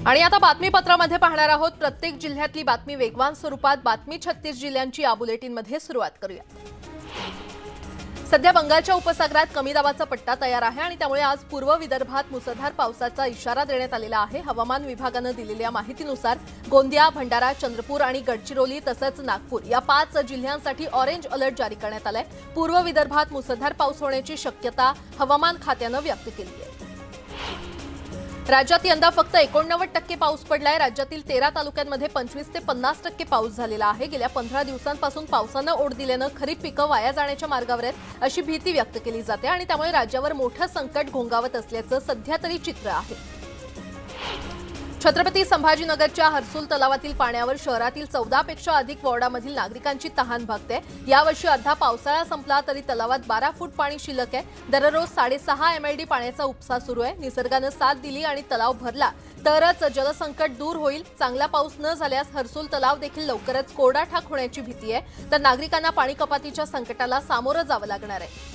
आणि आता बातमीपत्रामध्ये पाहणार आहोत प्रत्येक जिल्ह्यातली बातमी वेगवान स्वरूपात बातमी 36 जिल्ह्यांची या बुलेटिनमध्ये सुरुवात करूया। सध्या बंगालच्या उपसागरात कमी दाबाचा पट्टा तयार आहे आणि त्यामुळे आज पूर्व विदर्भात मुसळधार पावसाचा इशारा देण्यात आलेला आहे। हवामान विभागाने दिलेल्या माहितीनुसार गोंदिया, भंडारा, चंद्रपूर आणि गडचिरोली तसंच नागपूर या 5 जिल्ह्यांसाठी ऑरेंज अलर्ट जारी करण्यात आलाय। पूर्व विदर्भात मुसळधार पाऊस होण्याची शक्यता हवामान खात्याने व्यक्त केली आहे। राज्यात यंदा फक्त 89% पाऊस पडलाय। राज्यातील 13 तालुक्यांमध्ये 25 ते 50% पाऊस झालेला आहे। गेल्या 15 दिवसांपासून पावसाने ओढ दिल्याने खरीप पिकं वाया जाण्याच्या मार्गावर आहेत अशी भीती व्यक्त केली जाते आणि त्यामुळे राज्यावर मोठं संकट घोंगावत असल्याचं सध्या तरी चित्र आहे। छत्रपती संभाजीनगरच्या हर्सुल तलावातील पाण्यावर शहरातील 14 पेक्षा अधिक वॉर्डामधील नागरिकांची तहान भागते। यावर्षी अर्धा पावसाळा संपला तरी तलावात 12 फूट पाणी शिल्लक आहे। दररोज 6.5 MLD पाण्याचा उपसा सुरू आहे। निसर्गाने साथ दिली आणि तलाव भरला तरच जलसंकट दूर होईल। चांगला पाऊस न झाल्यास हर्सुल तलाव देखील लवकरच कोरडाठाक होण्याची भीती आहे, तर नागरिकांना पाणी कपातीच्या संकटाला सामोरं जावं लागणार आहे।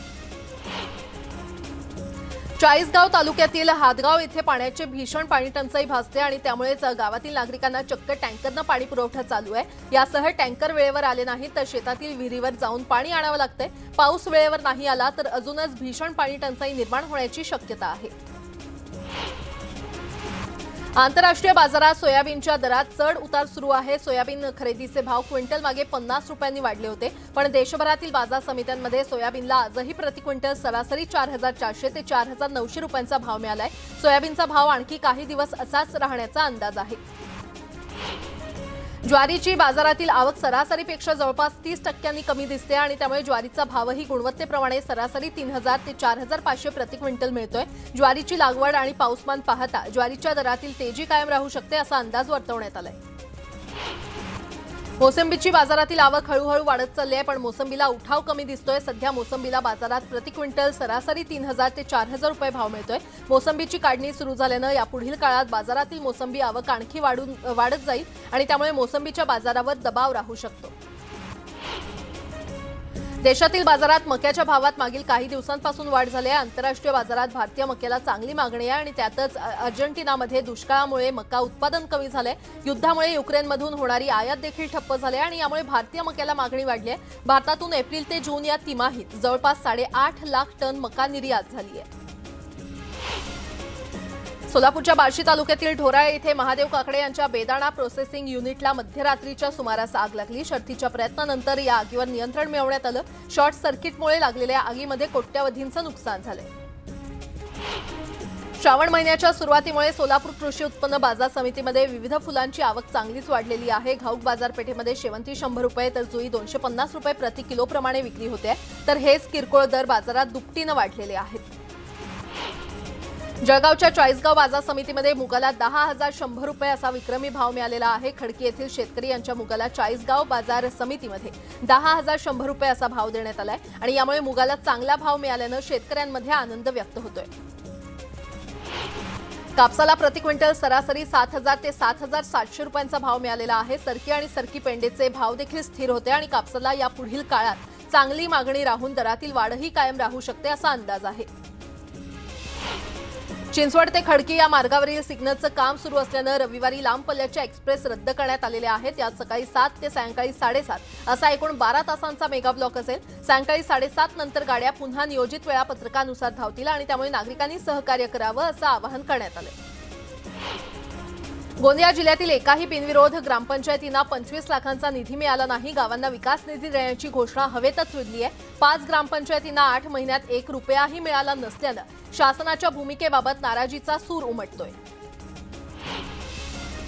चाळीसगाव तालुक्यातील हादगाव येथे पाण्याचे भीषण पाणी टंचाई भासते आणि त्यामुळेच गावातील नागरिकांना चक्क टँकरने पाणी पुरवठा चालू आहे। यासह टँकर वेळेवर आले नाही तर शेतातील विहिरीवर जाऊन पाणी आणावं लागतंय। पाऊस वेळेवर नाही आला तर अजूनच भीषण पाणी टंचाई निर्माण होण्याची शक्यता आहे। आंतरराष्ट्रीय बाजारात सोयाबीनच्या दरात चढ उतार सुरू आहे। सोयाबीन खरेदीचे भाव क्विंटल मागे 50 रुपयांनी वाढले होते, पण देशभरातील बाजार समित्यांमध्ये सोयाबीनला आजही प्रति क्विंटल सरासरी 4400 ते 4900 रुपयांचा भाव मिळालाय। सोयाबीनचा भाव आणखी काही दिवस असाच राहण्याचा अंदाज आहे। ज्वारीची बाजारातील आवक सरासरीपेक्षा जवळपास 30% कमी दिसते आणि त्यामुळे ज्वारीचा भावही गुणवत्तेप्रमाणे सरासरी 3000 ते 4500 प्रति क्विंटल मिळतोय। ज्वारीची लागवड आणि पाऊसमान पाहता ज्वारीच्या दरातील तेजी कायम राहू शकते असा अंदाज वर्तवण्यात आलाय। मोसंबीची बाजारातील आवक हळूहळू वाढत चालली आहे, पण मोसंबीला उठाव कमी दिसतोय। सध्या मोसंबीला बाजारात प्रति क्विंटल सरासरी 3000 ते 4000 रुपये भाव मिळतोय। मोसंबीची काढणी सुरू झाल्याने यापुढील काळात बाजारातील मोसंबी आवक आणखी वाढत जाईल आणि त्यामुळे मोसंबीच्या बाजारावर दबाव राहू शकतो। देशातील बाजारात मक्याच्या भावात मागील काही दिवसांपासून वाढ झाली आहे। आंतरराष्ट्रीय बाजारात भारतीय मक्याला चांगली मागणी आहे आणि त्यातच अर्जेंटिनामध्ये दुष्काळामुळे मका उत्पादन कमी झाले। युद्धामुळे युक्रेनमधून होणारी आयात देखील ठप्प झाली आणि यामुळे भारतीय मक्याला मागणी वाढली आहे। भारतातून एप्रिल ते जून या तिमाहीत जवळपास 8.5 लाख टन मका निर्यात झाली आहे। सोलापूरच्या बार्शी तालुक्यातील ढोराळे येथे महादेव काकडे यांच्या बेदाणा प्रोसेसिंग युनिटला मध्यरात्रीच्या सुमारास आग लागली। शर्थीच्या प्रयत्नानंतर या आगीवर नियंत्रण मिळवण्यात आलं। शॉर्ट सर्किटमुळे लागलेल्या आगीमध्ये कोट्यवधींचं नुकसान झालंय। श्रावण महिन्याच्या सुरुवातीमुळे सोलापूर कृषी उत्पन्न बाजार समितीमध्ये विविध फुलांची आवक चांगलीच वाढलेली आहे। घाऊक बाजारपेठेमध्ये शेवंती 100 रुपये तर जुई 250 रुपये प्रति किलो प्रमाणे विक्री होते, तर हेच किरकोळ दर बाजारात दुपटीने वाढलेले आहेत। जळगावच्या चाळीसगाव बाजार समितीमध्ये मुगाला 10,100 रुपये असा विक्रमी भाव मिळालेला आहे। खडकी येथील शेतकरी यांच्या मुगाला चाळीसगाव बाजार समितीमध्ये 10,100 रुपये असा भाव देण्यात आलाय आणि यामुळे मुगाला चांगला भाव मिळाल्याने शेतकऱ्यांमध्ये आनंद व्यक्त होतोय। कापसाला प्रति क्विंटल सरासरी 7,000 ते 7,700 रुपयांचा भाव मिळालेला आहे। सरकी आणि सरकी पेंडेचे भाव देखील स्थिर होते आणि कापसाला या पुढील काळात चांगली मागणी राहून दरातील वाढही कायम राहू शकते असा अंदाज आहे। चिंचवड ते खडकी या मार्गावरील सिग्नलचं काम सुरू असल्याने रविवारी लांब पल्ल्याच्या एक्सप्रेस रद्द करण्यात आलेल्या आहेत। यात सकाळी 7 ते सायंकाळी 7:30 असा एकूण 12 तासांचा मेगा ब्लॉक असेल। सायंकाळी 7:30 नंतर गाड्या पुन्हा नियोजित वेळापत्रकानुसार धावतील आणि त्यामुळे नागरिकांनी सहकार्य करावं असं आवाहन करण्यात आलं। गोंदिया जिल्ह्यातील एकाही बिनविरोध ग्रामपंचायतींना 25 लाखांचा निधी मिळाला नाही। गावांना विकास निधी देण्याची घोषणा हवेतच विदली आहे। 5 ग्रामपंचायतींना 8 महिन्यात 1 रुपयाही मिळाला नसल्याने शासनाच्या भूमिकेबाबत नाराजीचा सूर उमटतोय।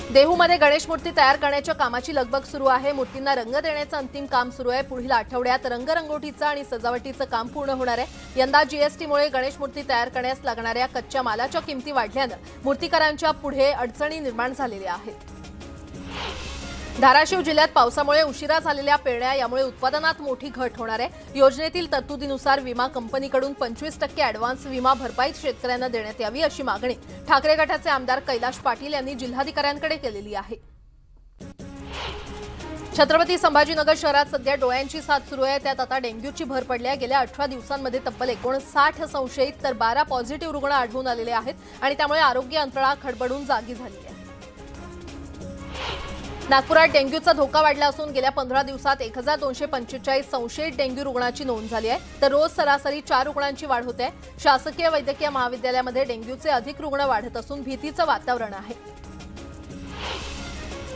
देहूमध्ये गणेश मूर्ती तयार करण्याच्या कामाची लगबग सुरू आहे। मूर्तींना रंग देण्याचं अंतिम काम सुरू आहे। पुढील आठवड्यात रंगरंगोटीचं आणि सजावटीचं काम पूर्ण होणार आहे। यंदा जीएसटीमुळे गणेश मूर्ती तयार करण्यास लागणाऱ्या कच्च्या मालाच्या किमती वाढल्याने मूर्तिकारांच्या पुढे अडचणी निर्माण झालेल्या आहेत। धाराशिव जिल्ह्यात पावसामुळे उशिरा झालेल्या पेरण्या यामुळे उत्पादनात मोठी घट होणार आहे। योजनेतील तरतुदीनुसार विमा कंपनीकडून 25% ॲडव्हान्स विमा भरपाई शेतकऱ्यांना देण्यात यावी अशी मागणी ठाकरे गटाचे आमदार कैलाश पाटील यांनी जिल्हाधिकाऱ्यांकडे केलेली आहे। छत्रपती संभाजीनगर शहरात सध्या डोळ्यांची साथ सुरू आहे। त्यात आता डेंग्यूची भर पडली आहे। गेल्या 18 दिवसांमध्ये तब्बल 59 संशयित तर 12 पॉझिटिव्ह रुग्ण आढळून आलेले आहेत आणि त्यामुळे आरोग्य यंत्रणा खडबडून जागी झाली आहे। नागपुरात डेंग्यूचा धोका वाढला असून गेल्या 15 दिवसात 1245 संशयित डेंग्यू रुग्णांची नोंद झाली आहे, तर रोज सरासरी 4 रुग्णांची वाढ होते. शासकीय वैद्यकीय महाविद्यालयामध्ये डेंग्यूचे अधिक रुग्ण वाढत असून भीतीचं वातावरण आहे.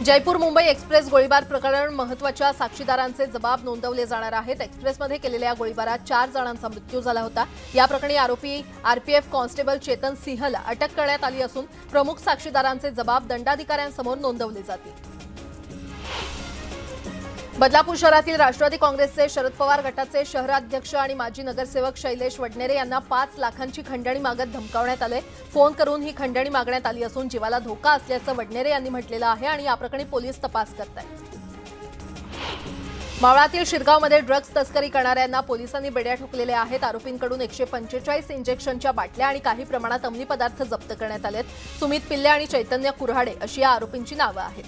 जयपूर मुंबई एक्सप्रेस गोळीबार प्रकरण महत्त्वाच्या साक्षीदारांचे जबाब नोंदवले जाणार आहेत. एक्सप्रेसमध्ये केलेल्या गोळीबारात 4 जणांचा मृत्यू झाला होता. या प्रकरणी आरोपी आरपीएफ कॉन्स्टेबल चेतन सिंहला अटक करण्यात आली असून प्रमुख साक्षीदारांचे जबाब दंडाधिकाऱ्यांसमोर नोंदवले जातील. बदलापूर शहरातील राष्ट्रवादी काँग्रेसचे शरद पवार गटाचे शहराध्यक्ष आणि माजी नगरसेवक शैलेश वडनेरे यांना 5 लाखांची खंडणी मागत धमकावण्यात आले. फोन करून ही खंडणी मागण्यात आली असून जीवाला धोका असल्याचं वडनेरे यांनी म्हटलेलं आहे आणि या प्रकरणी पोलीस तपास करत आहेत. मावळातील शिरगावमध्ये ड्रग्ज तस्करी करणाऱ्यांना पोलिसांनी बेड्या ठोकलेल्या आहेत. आरोपींकडून 145 इंजेक्शनच्या बाटल्या आणि काही प्रमाणात अंमली पदार्थ जप्त करण्यात आलेत. सुमित पिल्ले आणि चैतन्य कुऱ्हाडे अशी या आरोपींची नावं आहेत.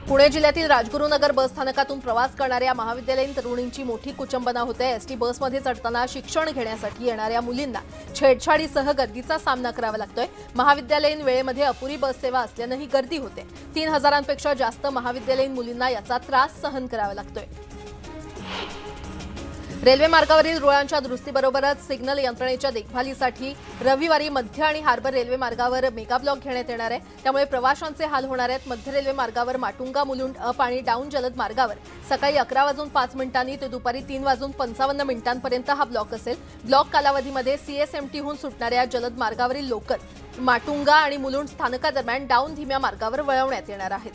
पुणे जिल्ह्यातील राजगुरुनगर बस स्थानकातून प्रवास करणाऱ्या महाविद्यालयीन तरुणींची मोठी कुचंबना होते. एसटी बसमध्ये चढताना शिक्षण घेण्यासाठी येणाऱ्या मुलींना छेडछाडीसह गर्दीचा सामना करावा लागतोय. महाविद्यालयीन वेळेमध्ये अपुरी बस सेवा असल्यानं ही गर्दी होते. 3000पेक्षा जास्त महाविद्यालयीन मुलींना याचा त्रास सहन करावा लागतोय. रेल्वे मार्गावरील रुळांच्या दुरुस्तीबरोबरच सिग्नल यंत्रणेच्या देखभालीसाठी रविवारी मध्य आणि हार्बर रेल्वे मार्गावर मेगा ब्लॉक घेण्यात येणार आहे. त्यामुळे प्रवाशांचे हाल होणार आहेत. मध्य रेल्वे मार्गावर माटुंगा मुलुंड अप आणि डाऊन जलद मार्गावर सकाळी 11:05 ते दुपारी 3:55 हा ब्लॉक असेल. ब्लॉक कालावधीमध्ये सीएसएमटीहून सुटणाऱ्या जलद मार्गावरील लोकल माटुंगा आणि मुलुंड स्थानकादरम्यान डाऊन धीम्या मार्गावर वळवण्यात येणार आहेत.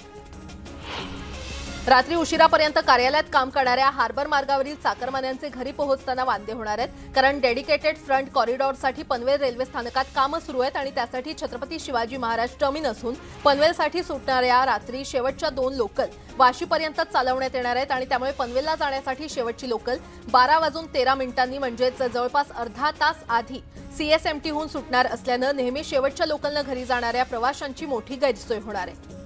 रात्री उशिरापर्यंत कार्यालयात काम करणाऱ्या हार्बर मार्गावरील चाकरमान्यांचे घरी पोहोचताना वांदे होणार आहेत. कारण डेडिकेटेड फ्रंट कॉरिडॉरसाठी पनवेल रेल्वे स्थानकात कामं सुरू आहेत आणि त्यासाठी छत्रपती शिवाजी महाराज टर्मिनसहून पनवेलसाठी सुटणाऱ्या रात्री शेवटच्या 2 लोकल वाशीपर्यंत चालवण्यात येणार आहेत आणि त्यामुळे पनवेलला जाण्यासाठी शेवटची लोकल 12:13 म्हणजेच जवळपास अर्धा तास आधी सीएसएमटीहून सुटणार असल्यानं नेहमी शेवटच्या लोकलनं घरी जाणाऱ्या प्रवाशांची मोठी गैरसोय होणार आहे.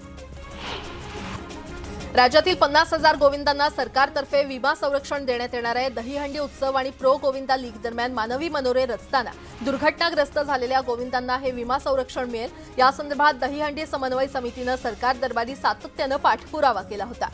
राज्यातील 50,000 गोविंदांना सरकारतर्फे विमा संरक्षण देण्यात येणार आहे. दहीहंडी उत्सव आणि प्रो गोविंदा लीग दरम्यान मानवी मनोरे रचताना दुर्घटनाग्रस्त झालेल्या गोविंदांना हे विमा संरक्षण मिळेल. या संदर्भात दहीहंडी समन्वय समितीनं सरकार दरबारी सातत्यानं पाठपुरावा केला होता.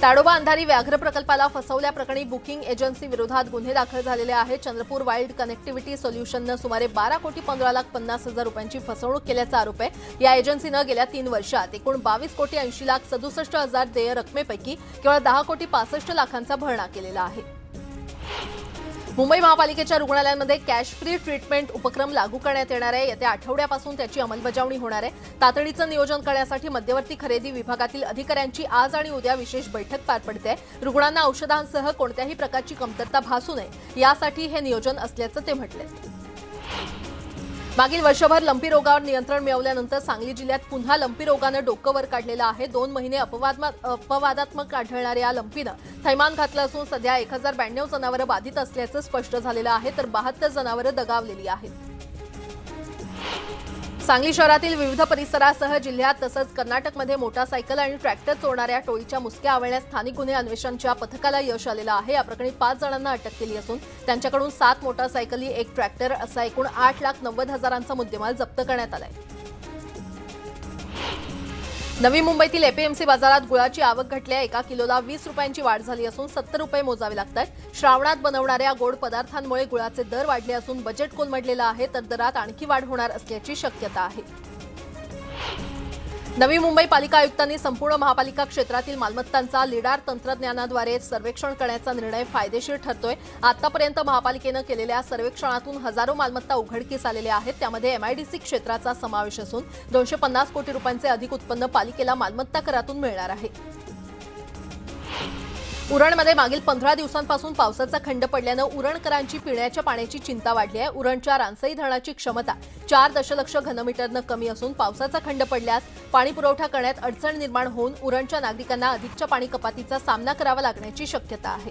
ताडोबा अंधारी व्याघ्र प्रकल्पाला फसवल्याप्रकरणी बुकिंग एजन्सी विरोधात गुन्हे दाखल झालेले आहेत. चंद्रपूर वाईल्ड कनेक्टिव्हिटी सोल्युशननं सुमारे 12,15,50,000 रुपयांची फसवणूक केल्याचा आरोप आहे. या एजन्सीनं गेल्या 3 वर्षात एकूण 22,80,67,000 देय रकमेपैकी केवळ 10,65,00,000 भरणा केलेला आहे. मुंबई महापालिकेच्या रुग्णालयांमध्ये कॅश फ्री ट्रीटमेंट उपक्रम लागू करण्यात येणार आहे. येत्या आठवड्यापासून त्याची अंमलबजावणी होणार आहे. तातडीचं नियोजन करण्यासाठी मध्यवर्ती खरेदी विभागातील अधिकाऱ्यांची आज आणि उद्या विशेष बैठक पार पडते. रुग्णांना औषधांसह कोणत्याही प्रकारची कमतरता भासू नये यासाठी हे नियोजन असल्याचं ते म्हटले. मागील वर्षभर लंपी रोगावर नियंत्रण मिळवल्यानंतर सांगली जिल्ह्यात पुन्हा लंपी रोगानं डोकं वर काढलेलं आहे. 2 महिने अपवादात्मक आढळणाऱ्या लंपीनं थैमान घातलं असून सध्या 1092 जनावरं बाधित असल्याचं स्पष्ट झालेलं आहे, तर 72 जनावरं दगावलेली आहेत. सांगली शहरातील विविध परिसरासह जिल्ह्यात तसंच कर्नाटकमध्ये मोटारसायकल आणि ट्रॅक्टर चोरणाऱ्या टोळीच्या मुसक्या आवळण्यात स्थानिक गुन्हे अन्वेषणच्या पथकाला यश आलेलं आहे. या प्रकरणी 5 जणांना अटक केली असून त्यांच्याकडून 7 मोटारसायकली, 1 ट्रॅक्टर असा एकूण 8,90,000चा मुद्देमाल जप्त करण्यात आलाय. नवी मुंबईतील एपीएमसी बाजारात गुळाची आवक घटली आहे. 1 किलोला 20 रुपयांची वाढ झाली असून 70 रुपये मोजावे लागतात. श्रावणात बनवणाऱ्या गोड पदार्थांमुळे गुळाचे दर वाढले असून बजेट कोलमडलेलं आहे, तर दरात आणखी वाढ होणार असल्याची शक्यता आहे. नवी मुंबई पालिका आयुक्तांनी संपूर्ण महापालिका क्षेत्रातील मालमत्तांचा लिडार तंत्रज्ञानाद्वारे सर्वेक्षण करण्याचा निर्णय फायदेशीर ठरतोय. आतापर्यंत महापालिकेनं केलेल्या सर्वेक्षणातून हजारो मालमत्ता उघडकीस आलेल्या आहेत. त्यामध्ये एमआयडीसी क्षेत्राचा समावेश असून 250 कोटी रुपयांचे अधिक उत्पन्न पालिकेला मालमत्ता करातून मिळणार आहे. उरणमध्ये मागील 15 दिवसांपासून पावसाचा खंड पडल्यानं उरणकरांची पिण्याच्या पाण्याची चिंता वाढली आहे. उरणच्या रानसई धरणाची क्षमता 4 दशलक्ष घनमीटरनं कमी असून पावसाचा खंड पडल्यास पाणीपुरवठा करण्यात अडचण निर्माण होऊन उरणच्या नागरिकांना अधिकच्या पाणी कपातीचा सामना करावा लागण्याची शक्यता आहे.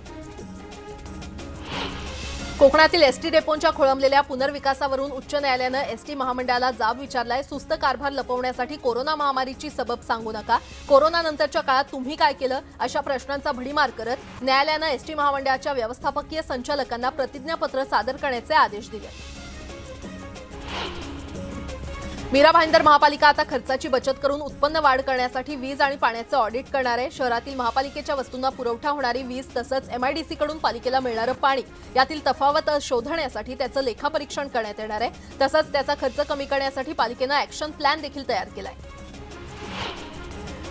कोकणातील एसटी डेपोंच्या खोळंबलेल्या पुनर्विकासावरून उच्च न्यायालयानं एसटी महामंडळाला जाब विचारलाय. सुस्त कारभार लपवण्यासाठी कोरोना महामारीची सबब सांगू नका. कोरोनानंतरच्या काळात तुम्ही काय केलं अशा प्रश्नांचा भडीमार करत न्यायालयानं एसटी महामंडळाच्या व्यवस्थापकीय संचालकांना प्रतिज्ञापत्र सादर करण्याचे आदेश दिले. मीरा भाईंदर महापालिका आता खर्चाची बचत करून उत्पन्न वाढ करण्यासाठी वीज आणि पाण्याचं ऑडिट करणार आहे। शहरातील महापालिकेच्या वस्तूंना पुरवठा होणारी वीज तसंच MIDC कडून पालिकेला मिळणारं पाणी यातील तफावत शोधण्यासाठी त्याचं लेखापरीक्षण करण्यात येणार आहे। तसंच त्याचा खर्च कमी करण्यासाठी पालिकेनं ॲक्शन प्लॅन देखील तयार केलाय।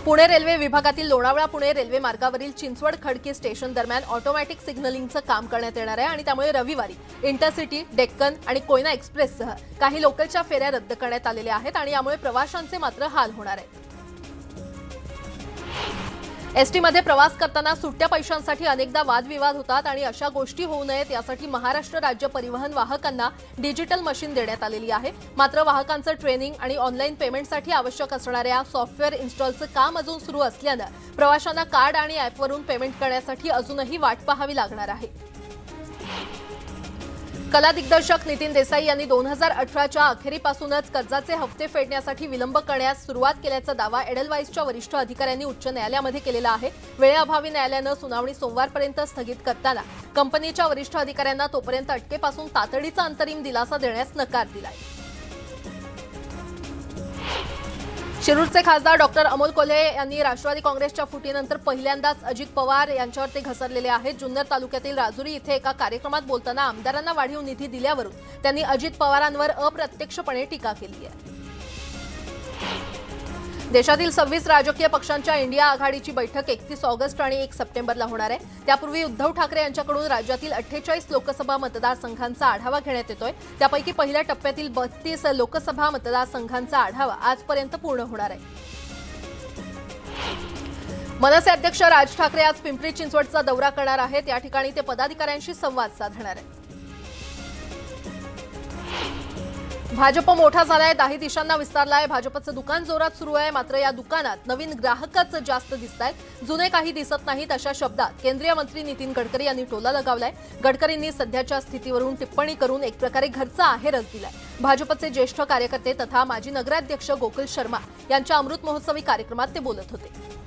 पुणे रेल्वे विभागातील लोणावळा पुणे रेल्वे मार्गावरील चिंचवड खडकी स्टेशन दरम्यान ऑटोमॅटिक सिग्नलिंगचं काम करण्यात येणार आहे आणि त्यामुळे रविवारी इंटरसिटी, डेक्कन आणि कोयना एक्सप्रेससह काही लोकलच्या फेऱ्या रद्द करण्यात आलेल्या आहेत आणि यामुळे प्रवाशांचे मात्र हाल होणार आहेत। एसटी मध्ये प्रवास करताना सुट्ट्या पैशांसाठी अनेकदा वादविवाद होतात आणि अशा गोष्टी होऊ नयेत यासाठी महाराष्ट्र राज्य परिवहन वाहकांना डिजिटल मशीन देण्यात आलेली आहे। मात्र वाहकांचं ट्रेनिंग आणि ऑनलाईन पेमेंटसाठी आवश्यक असणाऱ्या सॉफ्टवेअर इन्स्टॉलचं काम अजून सुरू असल्यानं प्रवाशांना कार्ड आणि ॲपवरून पेमेंट करण्यासाठी अजूनही वाट पाहावी लागणार आहे। कला दिग्दर्शक नितीन देसाई यांनी 2018च्या अखेरीपासूनच कर्जाचे हप्ते फेडण्यासाठी विलंब करण्यास सुरुवात केल्याचा दावा एडलवाइसच्या वरिष्ठ अधिकाऱ्यांनी उच्च न्यायालयामध्ये केलेला आहे। वेळेअभावी न्यायालयानं सुनावणी सोमवारपर्यंत स्थगित करताना कंपनीच्या वरिष्ठ अधिकाऱ्यांना तोपर्यंत अटकेपासून तातडीचा अंतरिम दिलासा देण्यास नकार दिलाय। शिरूरचे खासदार डॉक्टर अमोल कोल्हे यांनी राष्ट्रवादी काँग्रेसच्या फुटीनंतर पहिल्यांदाच अजित पवार यांच्यावर ते घसरलेले आहेत। जुन्नर तालुक्यातील राजुरी इथे एका कार्यक्रमात बोलताना आमदारांना वाढीव निधी दिल्यावरून त्यांनी अजित पवारांवर अप्रत्यक्षपणे टीका केली आहे। देशातील 26 राजकीय पक्षांच्या इंडिया आघाडीची बैठक 31 ऑगस्ट आणि 1 सप्टेंबरला होणार आहे। त्यापूर्वी उद्धव ठाकरे यांच्याकडून राज्यातील 48 लोकसभा मतदारसंघांचा आढावा घेण्यात येतोय। त्यापैकी पहिल्या टप्प्यातील 32 लोकसभा मतदारसंघांचा आढावा आजपर्यंत पूर्ण होणार आहे। मनसे अध्यक्ष राज ठाकरे आज पिंपरी चिंचवडचा दौरा करणार आहेत। या ठिकाणी ते पदाधिकाऱ्यांशी संवाद साधणार आहेत। भाजप मोठा झालाय, 10 दिशांना विस्तारलाय। भाजपचं दुकान जोरात सुरू आहे, मात्र या दुकानात नवीन ग्राहकच जास्त दिसतायत, जुने काही दिसत नाहीत अशा शब्दात केंद्रीय मंत्री नितीन गडकरी यांनी टोला लगावलाय। गडकरींनी सध्याच्या स्थितीवरून टिप्पणी करून एक प्रकारे घरचा आहेरच दिलाय। भाजपचे ज्येष्ठ कार्यकर्ते तथा माजी नगराध्यक्ष गोकुल शर्मा यांच्या अमृत महोत्सवी कार्यक्रमात ते बोलत होते।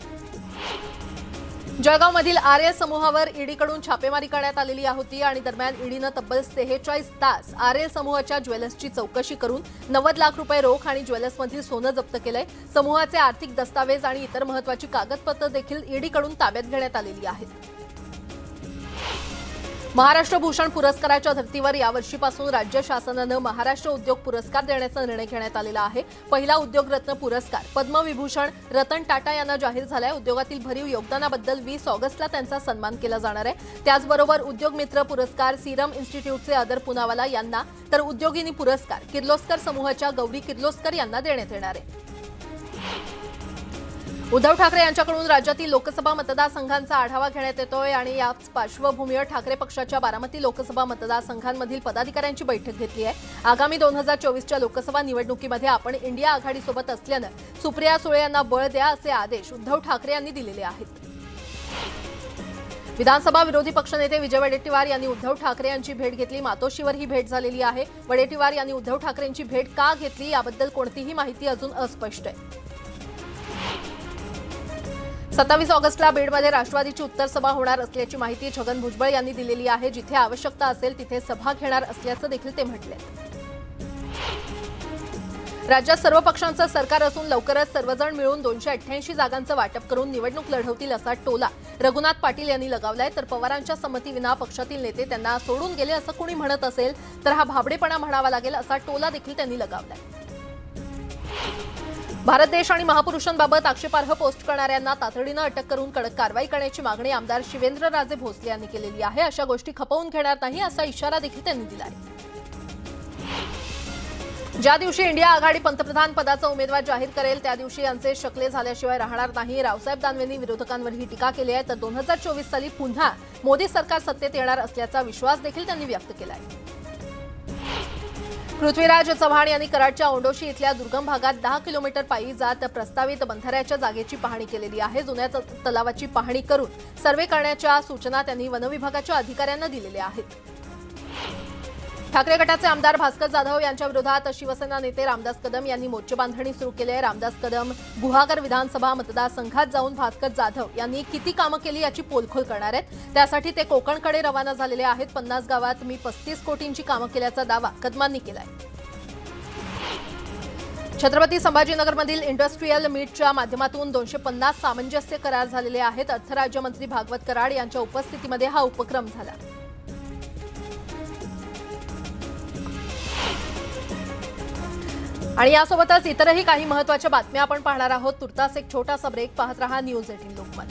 जळगावमधील आर्य समूहावर ईडीकडून छापेमारी करण्यात आलेली होती आणि दरम्यान ईडीनं तब्बल 46 तास आर्य समूहाच्या ज्वेलर्सची चौकशी करून 90 लाख रुपये रोख आणि ज्वेलर्समधील सोनं जप्त केलंय। समूहाचे आर्थिक दस्तावेज आणि इतर महत्त्वाची कागदपत्र देखील ईडीकडून ताब्यात घेण्यात आलेली आहेत। महाराष्ट्र भूषण पुरस्काराच्या धर्तीवर यावर्षीपासून राज्य शासनानं महाराष्ट्र उद्योग पुरस्कार देण्याचा निर्णय घेण्यात आलेला आहे। पहिला उद्योगरत्न पुरस्कार पद्मविभूषण रतन टाटा यांना जाहीर झालाय। उद्योगातील भरीव योगदानाबद्दल 20 ऑगस्टला त्यांचा सन्मान केला जाणार आहे। त्याचबरोबर उद्योग मित्र पुरस्कार सीरम इन्स्टिट्यूटचे अदर पुनावाला यांना तर उद्योगिनी पुरस्कार किर्लोस्कर समूहाच्या गौरी किर्लोस्कर यांना देण्यात येणार आहे। उद्धव ठाकरे यांच्याकडून राज्यातील लोकसभा मतदारसंघांचा आढावा घेण्यात येतोय आणि याच पार्श्वभूमीवर ठाकरे पक्षाच्या बारामती लोकसभा मतदारसंघांमधील पदाधिकाऱ्यांची बैठक घेतली आहे। आगामी 2024च्या लोकसभा निवडणुकीमध्ये आपण इंडिया आघाडीसोबत असल्यानं सुप्रिया सुळे यांना बळ द्या असे आदेश उद्धव ठाकरे यांनी दिलेले आहेत। विधानसभा विरोधी पक्षनेते विजय वडेट्टीवार यांनी उद्धव ठाकरे यांची भेट घेतली। मातोश्रीवर ही भेट झालेली आहे। वडेट्टीवार यांनी उद्धव ठाकरेंची भेट का घेतली याबद्दल कोणतीही माहिती अजून अस्पष्ट आहे। 27 ऑगस्टला बीडमध्ये राष्ट्रवादीची उत्तर सभा होणार असल्याची माहिती छगन भुजबळ यांनी दिलेली आहे। जिथे आवश्यकता असेल तिथे सभा घेणार असल्याचं देखील ते म्हटले। राज्यात सर्व पक्षांचं सरकार असून लवकरच सर्वजण मिळून 288 जागांचं वाटप करून निवडणूक लढवतील असा टोला रघुनाथ पाटील यांनी लगावलाय। तर पवारांच्या संमतीविना पक्षातील नेते त्यांना सोडून गेले असं कुणी म्हणत असेल तर हा भाबडेपणा म्हणावा लागेल असा टोला देखील त्यांनी लगावलाय। भारत देश आणि महापुरुषांबाबत आक्षेपार्ह पोस्ट करणाऱ्यांना तातडीनं अटक करून कडक कारवाई करण्याची मागणी आमदार शिवेंद्रराजे भोसले यांनी केलेली आहे। अशा गोष्टी खपवून घेणार नाही असा इशारा देखील त्यांनी दिला आहे। ज्या दिवशी इंडिया आघाडी पंतप्रधान पदाचा उमेदवार जाहीर करेल त्या दिवशी यांचे शकले झाल्याशिवाय राहणार नाही। रावसाहेब दानवेंनी विरोधकांवर ही टीका केली आहे। तर 2024 साली पुन्हा मोदी सरकार सत्तेत येणार असल्याचा विश्वास देखील त्यांनी व्यक्त केला आहे। पृथ्वीराज चव्हाण यांनी कराडच्या औंडोशी इथल्या दुर्गम भागात 10 किलोमीटर पायी जात प्रस्तावित बंधाऱ्याच्या जागेची पाहणी केलेली आहे। जुन्या तलावाची पाहणी करून सर्वे करण्याच्या सूचना त्यांनी वनविभागाच्या अधिकाऱ्यांना दिलेल्या आहेत। ठाकरे गटाचे आमदार भास्कर जाधव यांच्या विरोधात शिवसेना नेते रामदास कदम यांनी मोर्चे बांधणी सुरू केली आहे। रामदास कदम गुहागर विधानसभा मतदारसंघात जाऊन भास्कर जाधव यांनी किती कामं केली याची पोलखोल करणार आहेत। त्यासाठी ते कोकणकडे रवाना झालेले आहेत। 50 गावात मी 35 कोटींची कामं केल्याचा दावा कदमांनी केलाय। छत्रपती संभाजीनगरमधील इंडस्ट्रीयल मीटच्या माध्यमातून 250 सामंजस्य करार झालेले आहेत. अर्थ राज्यमंत्री भागवत कराड यांच्या उपस्थितीमध्ये हा उपक्रम झाला. आणि यासोबतच इतरही काही महत्त्वाच्या बातम्या आपण पाहणार आहोत. तुर्तास एक छोटासा ब्रेक. पाहत रहा न्यूज 18 लोकमत.